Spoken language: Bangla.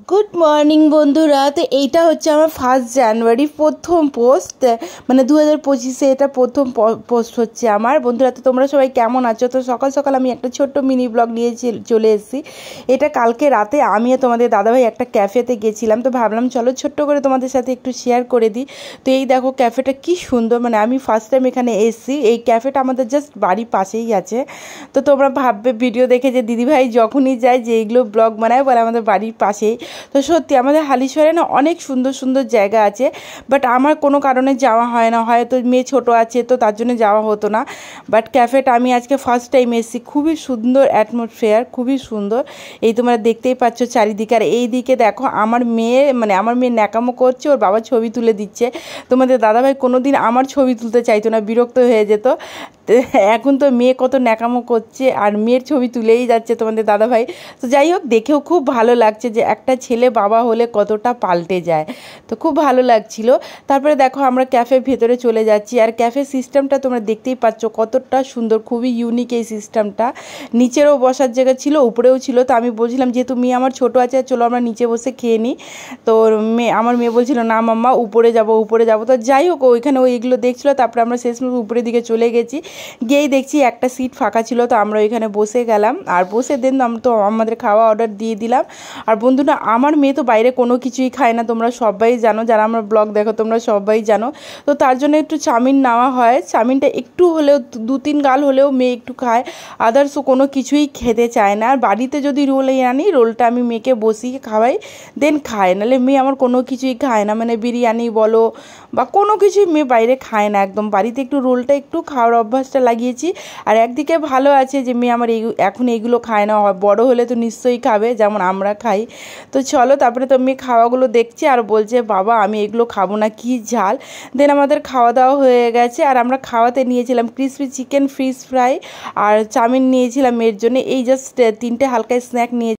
গুড মর্নিং বন্ধুরা। তো এইটা হচ্ছে আমার 1 জানুয়ারি প্রথম পোস্ট, মানে 2025-এ এটা প্রথম পোস্ট হচ্ছে আমার। বন্ধুরা, তো তোমরা সবাই কেমন আছো? তো সকাল সকাল আমি একটা ছোট্ট মিনি ব্লগ নিয়ে চলে এসেছি। এটা কালকে রাতে আমিও তোমাদের দাদাভাই একটা ক্যাফেতে গেছিলাম, তো ভাবলাম চলো ছোট্ট করে তোমাদের সাথে একটু শেয়ার করে দিই। তো এই দেখো ক্যাফেটা কি সুন্দর, মানে আমি ফার্স্ট টাইম এখানে এসেছি। এই ক্যাফেটা আমাদের জাস্ট বাড়ির পাশেই আছে। তো তোমরা ভাববে ভিডিও দেখে যে দিদিভাই যখনই যায় যে এইগুলো ব্লগ বানায় বলে আমাদের বাড়ির পাশেই। তো সত্যি আমাদের হালিশহরে না অনেক সুন্দর সুন্দর জায়গা আছে, বাট আমার কোনো কারণে যাওয়া হয় না, হয়তো মেয়ে ছোটো আছে তো তার জন্য যাওয়া হতো না। বাট ক্যাফেটা আমি আজকে ফার্স্ট টাইম এসেছি, খুবই সুন্দর অ্যাটমসফিয়ার, খুবই সুন্দর। এই তোমরা দেখতেই পাচ্ছ চারিদিকে। আর এই দিকে দেখো আমার মেয়ে ন্যাকামো করছে, ওর বাবা ছবি তুলে দিচ্ছে। তোমাদের দাদাভাই কোনো দিন আমার ছবি তুলতে চাইতো না, বিরক্ত হয়ে যেত। এখন তো মেয়ে কত ন্যাকামো করছে আর মেয়ের ছবি তুলেই যাচ্ছে তোমাদের দাদাভাই। তো যাই হোক, দেখেও খুব ভালো লাগছে যে একটা ছেলে বাবা হলে কতটা পাল্টে যায়। তো খুব ভালো লাগছিল। তারপরে দেখো আমরা ক্যাফের ভেতরে চলে যাচ্ছি, আর ক্যাফে সিস্টেমটা তোমরা দেখতেই পাচ্ছ কতটা সুন্দর, খুবই ইউনিক এই সিস্টেমটা। নিচেরও বসার জায়গা ছিল, উপরেও ছিল। তো আমি বলছিলাম যেহেতু মেয়ে আমার ছোটো আছে, চলো আমরা নিচে বসে খেয়ে নিই। তো আমার মেয়ে বলছিল না মাম্মা উপরে যাব উপরে যাব। তো যাই হোক ওইখানে এইগুলো দেখছিলো। তারপরে আমরা শেষমেশ উপরের দিকে চলে গেছি। গিয়েই দেখছি একটা সিট ফাঁকা ছিল, তো আমরা ওইখানে বসে গেলাম। আর বসে দেন তো আমাদের খাওয়া অর্ডার দিয়ে দিলাম। আর বন্ধুরা, আমার মেয়ে তো বাইরে কোনো কিছুই খায় না, তোমরা সবাই জানো, যারা আমার ব্লগ দেখো তোমরা সবাই জানো। তো তার জন্য একটু চাউমিন নেওয়া হয়। চাউমিনটা একটু হলেও 2-3 গাল হলেও মেয়ে একটু খায়, আদার্স কোনো কিছুই খেতে চায় না। আর বাড়িতে যদি রোল আনি, রোলটা আমি মেয়েকে বসিয়ে খাওয়াই, দেন খায়। নাহলে মেয়ে আমার কোনো কিছুই খায় না, মানে বিরিয়ানি বলো বা কোনো কিছুই মেয়ে বাইরে খায় না একদম। বাড়িতে একটু রোলটা একটু খাওয়ার অভ্যাসটা লাগিয়েছি। আর একদিকে ভালো আছে যে মেয়ে আমার এখন এইগুলো খায় না, বড় হলে তো নিশ্চয়ই খাবে যেমন আমরা খাই। তো চলো, তারপরে তো মেয়ে খাওয়াগুলো দেখছে আর বলছে বাবা আমি এগুলো খাবো না, কি ঝাল। দেন আমাদের খাওয়া দাওয়া হয়ে গেছে। আর আমরা খাওয়াতে নিয়েছিলাম ক্রিসপি চিকেন, ফিশ ফ্রাই আর চাউমিন নিয়েছিলাম মেয়ের জন্য। এই জাস্ট 3টে হালকা স্ন্যাক নিয়ে